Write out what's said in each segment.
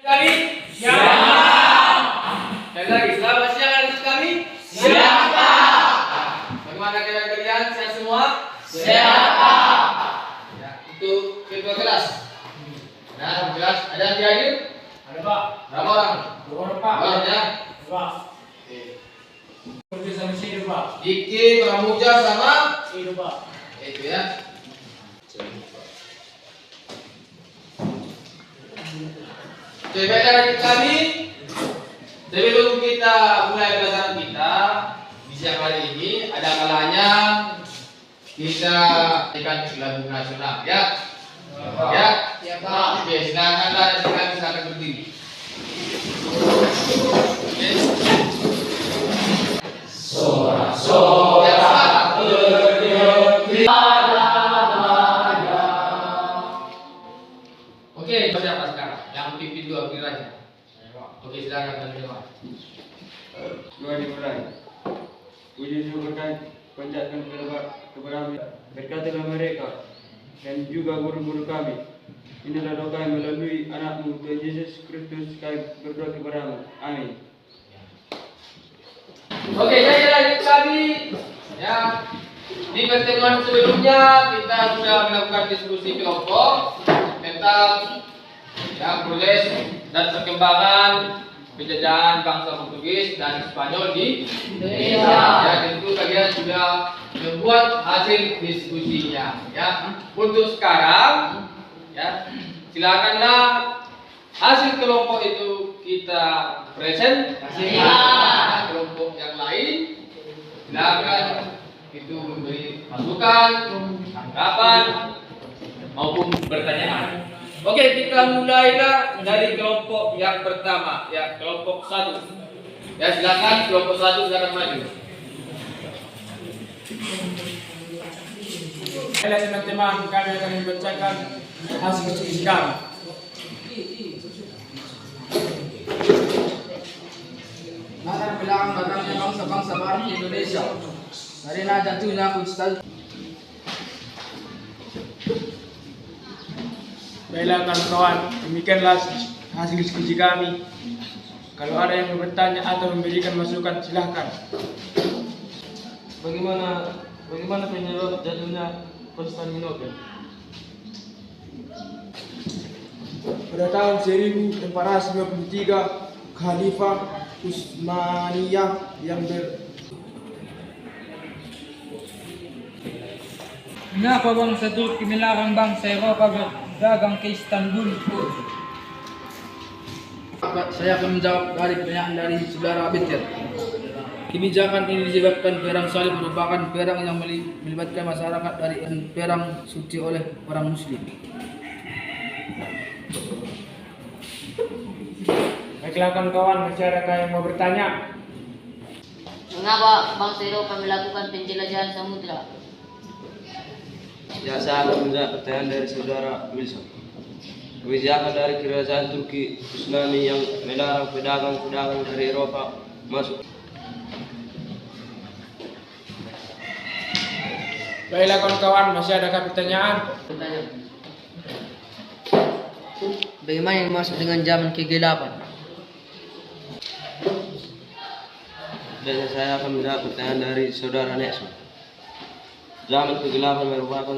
Kami siapa? Sekali lagi, selamat siang adik kami. Siapa? Bagaimana keadaan kalian? Sehat semua? Siapa? Ya, itu ketua kelas. Nah, kelas ada yang hadir? Ada Pak. Berapa orang? 2 orang Pak. Dua orang ya. Pak. Oke. Kerja sama sini Pak. Diki, Pramuja sama Itu Pak. itu ya. Oke, baiklah adik kami. Sebelum kita mulai pelajaran kita di siang hari ini, ada kalanya kita ikan lagu nasional ya. Ya, Ya Pak. oke, silakanlah silakan berdiri. Oke. Sorak-sorak bertiup di mana-mana. Oke, siapa sekarang? Yang pimpin dua berdiri aja. Oke, silakan teman-teman. Doa dimulai. Puji syukurkan panjatkan kepada berkatilah mereka dan juga guru-guru kami. Inilah doa kami melalui anakmu Tuhan Yesus Kristus, kami berdoa kepadamu. Amin. Oke, saya lanjut kami. Ya, di pertemuan sebelumnya kita sudah melakukan diskusi kelompok tentang ya proses dan perkembangan penjajahan bangsa Portugis dan Spanyol di Indonesia. Ya, tentu kalian sudah membuat hasil diskusinya. Ya, untuk sekarang, ya, silakanlah hasil kelompok itu kita presentasikan kelompok yang lain. Silakan itu memberi masukan, tanggapan maupun pertanyaan. Oke, kita mulailah dari kelompok yang pertama, ya kelompok 1. Ya silakan kelompok 1 silakan maju. Baiklah teman-teman, kami akan membacakan hasil diskusi kami. Latar belakang datangnya bangsa-bangsa barat di Indonesia. Dari jatuhnya konstitusi. Baiklah kawan-kawan, demikianlah hasil diskusi kami. Kalau ada yang bertanya atau memberikan masukan, silahkan. Bagaimana penyebab jatuhnya Konstantinopel? Pada tahun 1453, Khalifah Utsmaniyah yang Mengapa bangsa Turki melarang bangsa Eropa berdagang ke Istanbul? Saya akan menjawab dari pertanyaan dari saudara Abidjar. Kebijakan ini disebabkan perang salib merupakan perang yang melibatkan masyarakat dari perang suci oleh orang Muslim. Baiklah kawan-kawan, masih adakah yang mau bertanya? Mengapa bangsa Eropa melakukan penjelajahan samudra? Ya, saya akan menjawab pertanyaan dari saudara Wilson. Kebijakan dari kerajaan Turki Utsmani yang melarang pedagang-pedagang dari Eropa masuk. Baiklah kawan-kawan, masih adakah pertanyaan? Bagaimana yang masuk dengan zaman kegelapan? Dan saya akan menjawab pertanyaan dari saudara Nelson. Zaman kegelapan merupakan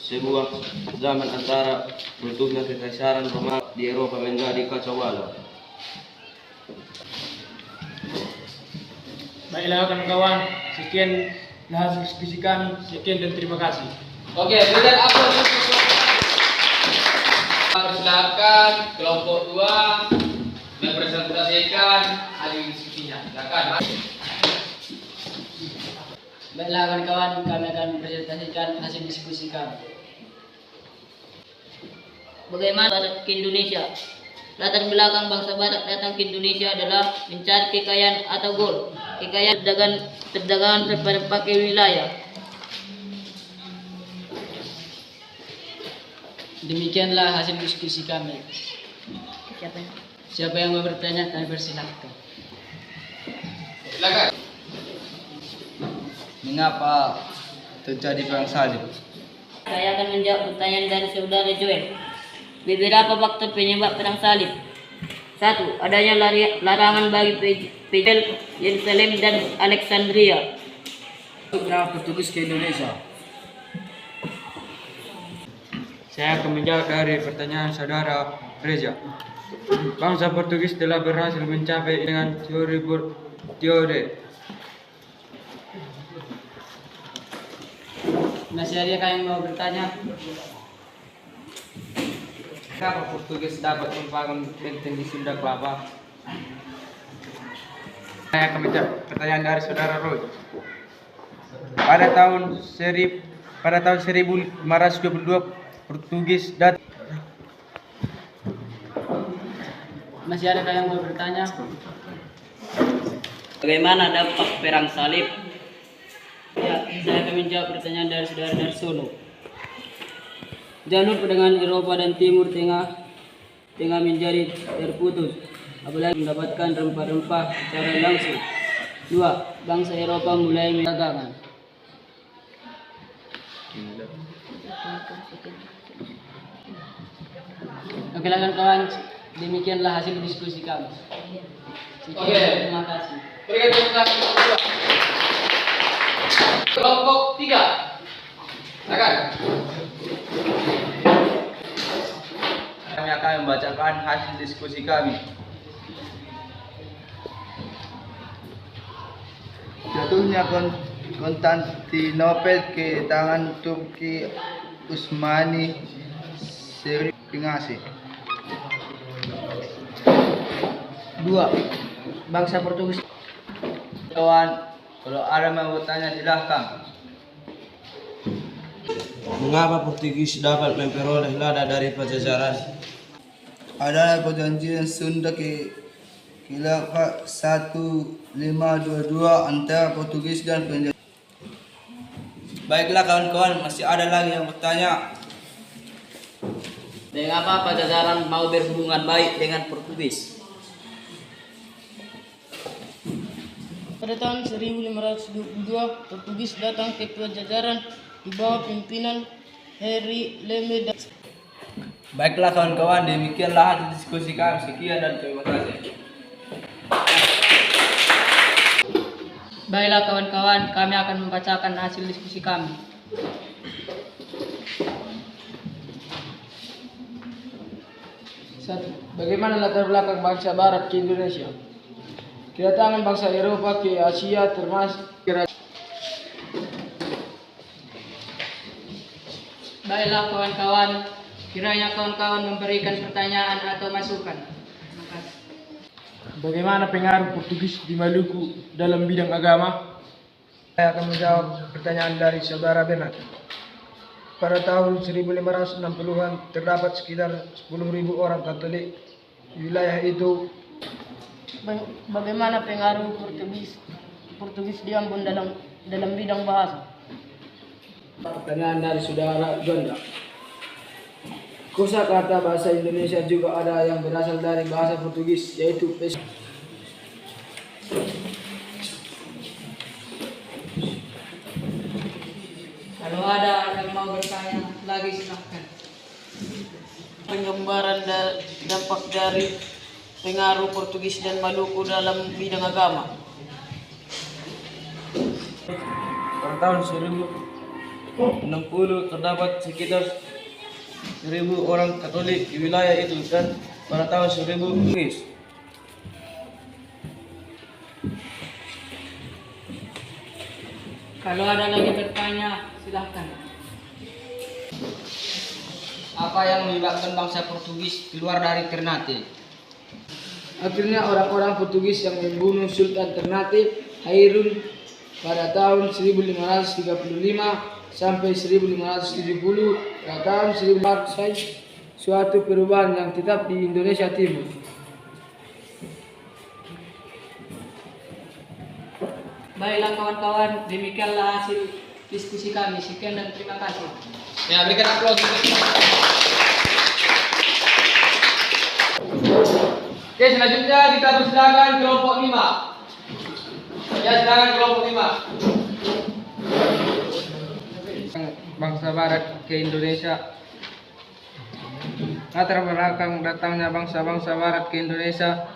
sebuah zaman antara runtuhnya kekaisaran Roma di Eropa menjadi kacau balau. Baiklah kawan-kawan, sekian hasil diskusi kami. Sekian dan terima kasih. Oke, berikan aplaus. Persilakan kelompok 2 mempresentasikan hasil diskusinya. Silakan. Baiklah kawan-kawan, kami akan mempresentasikan hasil diskusi kami. Bagaimana Barat ke Indonesia? Latar belakang bangsa Barat datang ke Indonesia adalah mencari kekayaan atau gold. Kekayaan perdagangan berbagai wilayah. Demikianlah hasil diskusi kami. Siapa yang mau bertanya, kami persilahkan. Silakan. Mengapa terjadi perang salib? Saya akan menjawab pertanyaan dari saudara Joel. Beberapa faktor penyebab perang salib. 1. Adanya larangan bagi Pedel, Yerusalem, dan Alexandria. Perang Portugis ke Indonesia. Saya akan menjawab dari pertanyaan saudara Reza. Bangsa Portugis telah berhasil mencapai dengan teori Masih ada yang mau bertanya? Kenapa Portugis dapat membangun benteng di Sunda Kelapa? Saya akan menjawab pertanyaan dari saudara Roy. Pada tahun 1522 Portugis datang. Masih ada yang mau bertanya? Bagaimana dampak perang salib? Ya, saya akan menjawab pertanyaan dari saudara Darsono. Jalur perdagangan Eropa dan Timur Tengah menjadi terputus, apalagi mendapatkan rempah-rempah secara langsung. 2. Bangsa Eropa mulai perdagangan. Oke, kawan-kawan, demikianlah hasil diskusi kami. Sekian, Oke. terima kasih. Berikan tepuk tangan untuk kedua. Kelompok 3. Silakan. Kami akan membacakan hasil diskusi kami. Jatuhnya Konstantinopel ke tangan Turki Utsmani seri pengasih. 2. Bangsa Portugis. Kawan, kalau ada yang mau bertanya silahkan. Mengapa Portugis dapat memperoleh lada dari Pajajaran? Adalah perjanjian Sunda Khilafah 1522 antara Portugis dan penjajah. Baiklah kawan-kawan, masih ada lagi yang bertanya. Dengan apa Pajajaran mau berhubungan baik dengan Portugis? Pada tahun 1522, Portugis datang ke Pajajaran di bawah pimpinan Henry Leme dan Baiklah kawan-kawan, demikianlah hasil diskusi kami. Sekian dan terima kasih. Baiklah kawan-kawan, kami akan membacakan hasil diskusi kami. Satu. Bagaimana latar belakang bangsa Barat ke Indonesia? Kedatangan bangsa Eropa ke Asia termasuk Baiklah kawan-kawan, kiranya kawan-kawan memberikan pertanyaan atau masukan. Terima kasih. Bagaimana pengaruh Portugis di Maluku dalam bidang agama? Saya akan menjawab pertanyaan dari saudara Bernard. Pada tahun 1560-an terdapat sekitar 10.000 orang Katolik di wilayah itu. bagaimana pengaruh Portugis di Ambon dalam bidang bahasa. pertanyaan dari saudara Jonda. Kosakata bahasa Indonesia juga ada yang berasal dari bahasa Portugis, yaitu pes. Kalau ada yang mau bertanya lagi silahkan. Penggambaran dampak dari pengaruh Portugis dan Maluku dalam bidang agama. Pada tahun 1060 terdapat sekitar 1.000 orang Katolik di wilayah itu dan pada tahun 1000 Portugis. Kalau ada lagi bertanya silahkan. Apa yang menyebabkan bangsa Portugis keluar dari Ternate? Akhirnya orang-orang Portugis yang membunuh Sultan Ternate Hairun pada tahun 1535 sampai 1570, pada tahun 1500 suatu perubahan yang tetap di Indonesia Timur. Baiklah kawan-kawan, demikianlah hasil diskusi kami. Sekian dan terima kasih. Ya, berikan aplaus. Oke, selanjutnya kita persilakan kelompok 5. Ya, silakan kelompok 5. Bangsa Barat ke Indonesia. latar belakang datangnya bangsa-bangsa Barat ke Indonesia.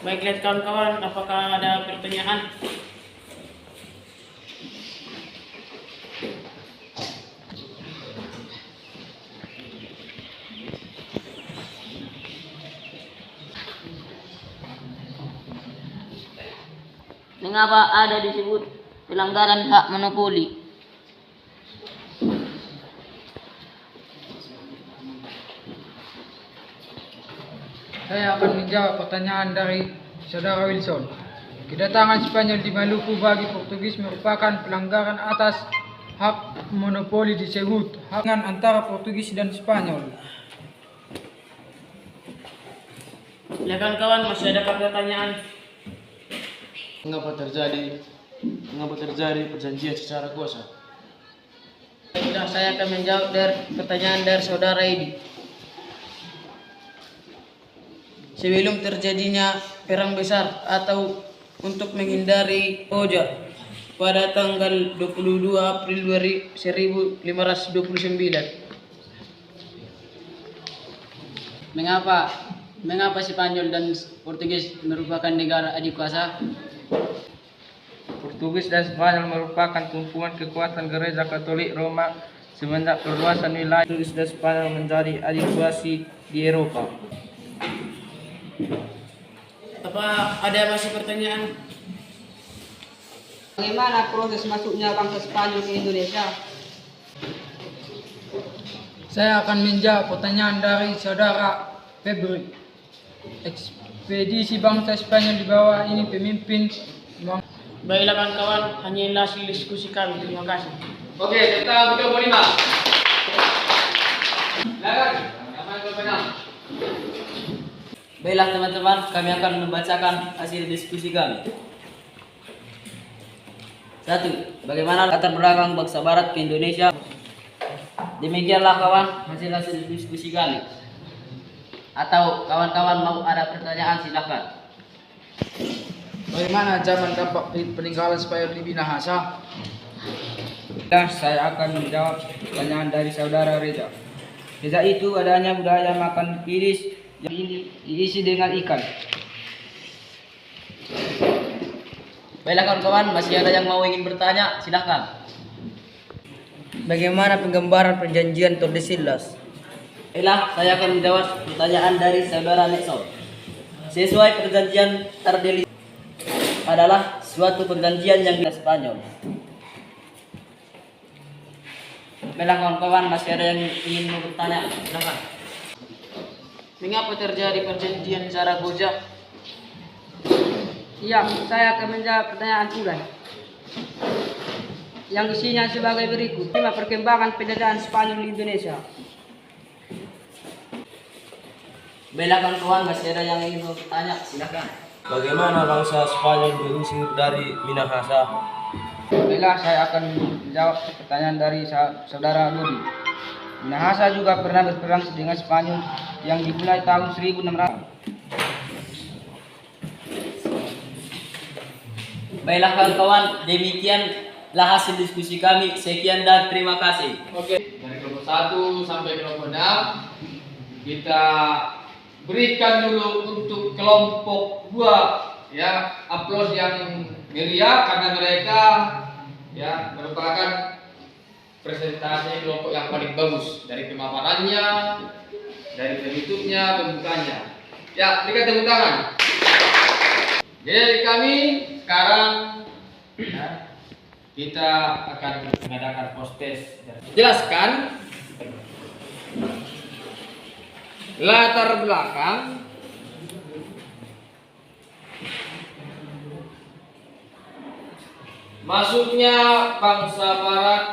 Baik, lihat kawan-kawan, apakah ada pertanyaan? Mengapa ada disebut pelanggaran hak monopoli? Saya akan menjawab pertanyaan dari Saudara Wilson. Kedatangan Spanyol di Maluku bagi Portugis merupakan pelanggaran atas hak monopoli disebut hubungan antara Portugis dan Spanyol. Ya kawan-kawan, masih ada pertanyaan? Mengapa terjadi perjanjian secara kuasa? Sudah, saya akan menjawab dari pertanyaan dari saudara ini. Sebelum terjadinya perang besar atau untuk menghindari Oja pada tanggal 22 April 1529. Mengapa Spanyol dan Portugis merupakan negara adik kuasa? Portugis dan Spanyol merupakan tumpuan kekuatan gereja Katolik Roma semenjak perluasan wilayah. Portugis dan Spanyol menjadi adik kuasa di Eropa. Apa ada masih pertanyaan? Bagaimana proses masuknya bangsa Spanyol ke Indonesia? Saya akan menjawab pertanyaan dari Saudara Febri. Ekspedisi bangsa Spanyol di bawah ini pemimpin Baiklah kawan-kawan, hanyalah hasil diskusi kami. Terima kasih. Oke, kita 35. Silakan. Apa yang berpenang? Baiklah teman-teman, kami akan membacakan hasil diskusi kami. 1. Bagaimana latar belakang bangsa Barat ke Indonesia? Demikianlah kawan hasil diskusi kami. Atau kawan-kawan mau ada pertanyaan silakan. Bagaimana zaman dampak peninggalan Spanyol di Minahasa? Saya akan menjawab pertanyaan dari Saudara Reza. Reza itu adanya budaya makan iris yang diisi dengan ikan. Baiklah kawan-kawan, masih ada yang mau ingin bertanya? Silakan. Bagaimana penggambaran perjanjian Tordesillas? Baiklah, saya akan menjawab pertanyaan dari Saudara Nexon. Sesuai perjanjian Tordesillas adalah suatu perjanjian yang dilakukan Spanyol. Baiklah kawan-kawan, masih ada yang ingin bertanya? Silakan. Mengapa terjadi perjanjian Zaragoza? Iya, saya akan menjawab pertanyaan Turan. Yang isinya sebagai berikut. 5 perkembangan penjajahan Spanyol di Indonesia. Baiklah kawan-kawan, masih ada yang ingin bertanya? Silakan. Bagaimana bangsa Spanyol diusir dari Minahasa? Baiklah, saya akan menjawab pertanyaan dari Saudara Dodi. Minahasa juga pernah berperang dengan Spanyol yang dimulai tahun 1600. Baiklah kawan-kawan, demikianlah hasil diskusi kami. Sekian dan terima kasih. Oke, dari kelompok 1 sampai kelompok 6 kita berikan dulu untuk kelompok 2 ya, aplaus yang meriah karena mereka ya merupakan presentasi kelompok yang paling bagus dari pemaparannya, dari penutupnya, pembukanya. Ya, berikan tepuk tangan. Jadi kami sekarang ya, kita akan mengadakan post-test. Jelaskan latar belakang masuknya bangsa Barat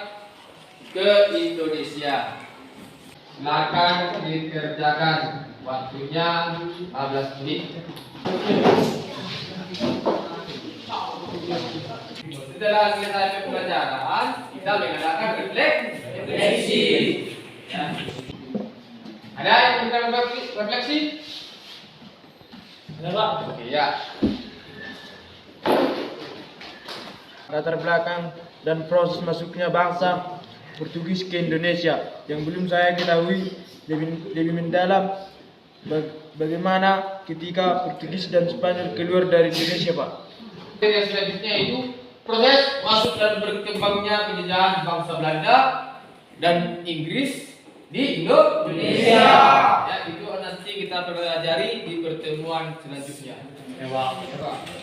ke Indonesia. Silakan dikerjakan, waktunya 15 menit. Setelah selesai pembelajaran, kita mengadakan refleksi. Ya. Ada yang mengadakan refleksi? Ada Pak? Oke ya. latar belakang dan proses masuknya bangsa Portugis ke Indonesia. Yang belum saya ketahui lebih mendalam bagaimana ketika Portugis dan Spanyol keluar dari Indonesia, Pak. Yang selanjutnya itu proses masuk dan berkembangnya penjajahan bangsa Belanda dan Inggris di Indonesia. Ya, itu nanti kita pelajari di pertemuan selanjutnya.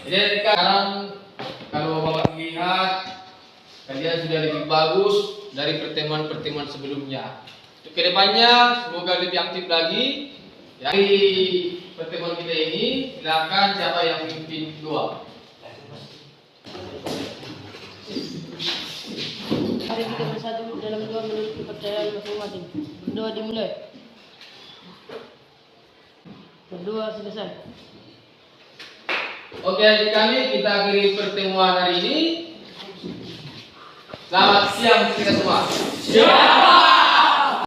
Jadi sekarang kalau Bapak lihat kalian sudah lebih bagus dari pertemuan-pertemuan sebelumnya. Untuk kedepannya semoga lebih aktif lagi. Ya, di pertemuan kita ini silakan siapa yang memimpin doa. Mari kita bersatu dalam doa menurut kepercayaan masing-masing. Berdoa dimulai. Berdoa selesai. Oke, adik kami kita akhiri pertemuan hari ini. Selamat siang kita semua. Siap.